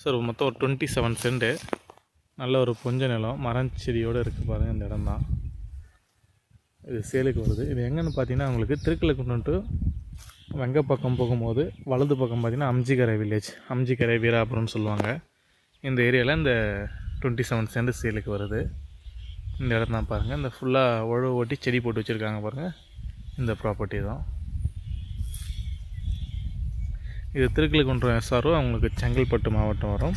Sir மொத்தம் ஒரு 27 cent. நல்ல ஒரு கொஞ்ச நிலம், மரம் செடியோடு இருக்குது பாருங்கள். இந்த இடம் தான் இது சேலுக்கு வருது. இது எங்கேன்னு பார்த்தீங்கன்னா உங்களுக்கு திருக்கழுக்குன்றம் டு வெங்கப்பக்கம் போகும்போது வலது பக்கம் பார்த்தீங்கன்னா அம்ஜிக்கரை வில்லேஜ், அம்ஜிக்கரை வீராபுரம்னு சொல்லுவாங்க. இந்த ஏரியாவில் இந்த 27 சென்ட் சேலுக்கு வருது. இந்த இடம் தான் பாருங்கள். இந்த ஃபுல்லாக உழவு ஓட்டி செடி போட்டு வச்சுருக்காங்க பாருங்கள். இந்த ப்ராப்பர்ட்டி தான் இது. திருக்கழுக்குன்றம் எஸ்ஆர்ஓ அவங்களுக்கு செங்கல்பட்டு மாவட்டம் வரும்,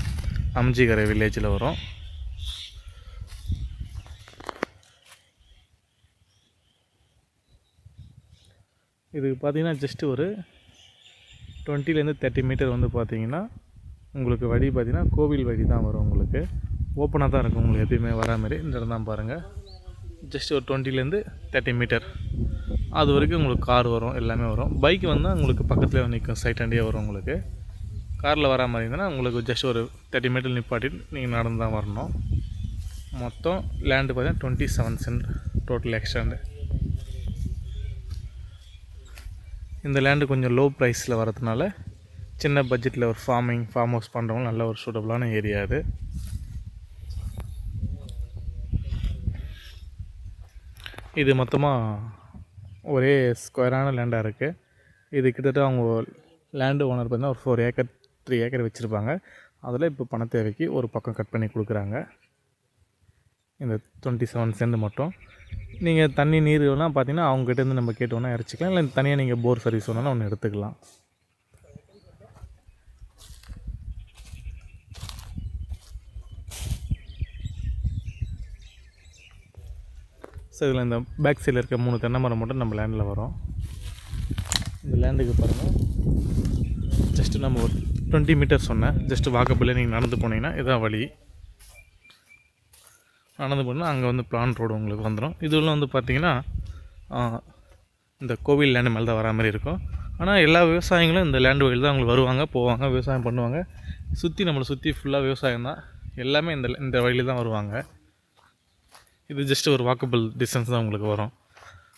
அம்ஜிக்கரை வில்லேஜில் வரும். இதுக்கு பார்த்தீங்கன்னா ஜஸ்ட்டு ஒரு 20 to 30 மீட்டர் வந்து பார்த்தீங்கன்னா உங்களுக்கு வழி பார்த்தீங்கன்னா கோவில் வழி தான் வரும். உங்களுக்கு ஓப்பனாக தான் இருக்கும், உங்களுக்கு எப்பயுமே வரா மாதிரி. இந்த இடம் தான் பாருங்கள். ஜஸ்ட் ஒரு 20 to 30 மீட்டர் அது வரைக்கும் உங்களுக்கு கார் வரும், எல்லாமே வரும். பைக் வந்தால் உங்களுக்கு பக்கத்துலேயே நிற்கும், சைட் அண்டியே வரும். உங்களுக்கு காரில் வரா மாதிரி இருந்ததுன்னா உங்களுக்கு ஜஸ்ட் ஒரு 30 மீட்டர் நிப்பாட்டிட்டு நீங்கள் நடந்து தான் வரணும். மொத்தம் லேண்டு பார்த்தீங்கன்னா 27 சென்ட் டோட்டல் எக்ஸ்டெண்டு. இந்த லேண்டு கொஞ்சம் லோ ப்ரைஸில் வரதுனால சின்ன பட்ஜெட்டில் ஒரு ஃபார்ம் ஹவுஸ் பண்ணுறவங்க நல்ல ஒரு சூட்டபுளான ஏரியா அது. இது மொத்தமாக ஒரே ஸ்கொயரான லேண்டாக இருக்குது. இது கிட்டத்தட்ட அவங்க லேண்டு ஓனர் பார்த்தீங்கன்னா ஒரு 4 ஏக்கர் 3 ஏக்கர் வச்சுருப்பாங்க. அதில் இப்போ பண தேவைக்கு ஒரு பக்கம் கட் பண்ணி கொடுக்குறாங்க. இந்த 27 சென்ட் மட்டும். நீங்கள் தண்ணி நீர் வேணால் பார்த்தீங்கன்னா அவங்ககிட்டேருந்து நம்ம கேட்டு வேணால் இறச்சிக்கலாம், இல்லை தனியாக நீங்கள் போர் சர்வீஸ் வேணாலும் ஒன்று எடுத்துக்கலாம். ஸோ இதில் இந்த பேக் சைடில் இருக்க 3 தென்னை மரம் மட்டும் நம்ம லேண்டில் வரும். இந்த லேண்டுக்கு பாருங்கள், ஜஸ்ட்டு நம்ம ஒரு 20 மீட்டர் சொன்னேன். ஜஸ்ட்டு வாக்கப்பில் நீங்கள் நடந்து போனீங்கன்னா இதான் வழி. நடந்து போனால் அங்கே வந்து பிளான் ரோடு உங்களுக்கு வந்துடும். இதுலாம் வந்து பார்த்திங்கன்னா இந்த கோவில் லேண்டு மேலே தான் வரா மாதிரி இருக்கும். ஆனால் எல்லா விவசாயிகளும் இந்த லேண்டு வழியில் தான் அவங்களுக்கு வருவாங்க, போவாங்க, விவசாயம் பண்ணுவாங்க. நம்மளை சுற்றி ஃபுல்லாக விவசாயம் தான், எல்லாமே இந்த வழியில் தான் வருவாங்க. இது ஜஸ்ட்டு ஒரு வாக்கபிள் டிஸ்டன்ஸ் தான் உங்களுக்கு வரும்.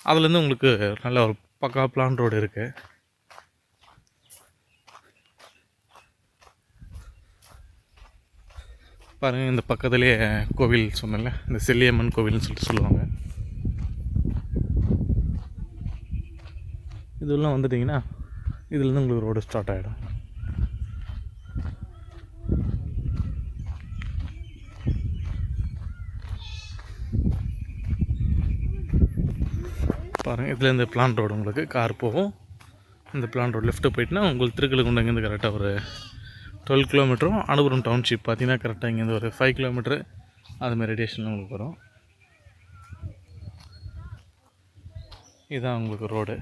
அதுலேருந்து உங்களுக்கு நல்ல ஒரு பக்கா பிளான் ரோடு இருக்குது. பாருங்கள், இந்த பக்கத்துலேயே கோவில் சொன்னல, இந்த செல்லியம்மன் கோவில்னு சொல்லுவாங்க. இதெல்லாம் வந்துட்டிங்கன்னா இதுலேருந்து உங்களுக்கு ரோடு ஸ்டார்ட் ஆகிடும். பாருங்கள், இதில் இந்த பிளான் ரோடு உங்களுக்கு கார் போகும். இந்த பிளான் ரோடு லெஃப்ட்டு போயிட்டுனா உங்களுக்கு திருக்கழுக்குன்றம் இங்கேருந்து கரெக்டாக ஒரு 12 கிலோமீட்டரும், அனுபுரம் டவுன்ஷிப் பார்த்தீங்கன்னா கரெக்டாக இங்கேருந்து ஒரு 5 கிலோமீட்டரு அதுமாதிரி ரேடியேஷனில் உங்களுக்கு வரும். இதுதான் உங்களுக்கு ரோடு.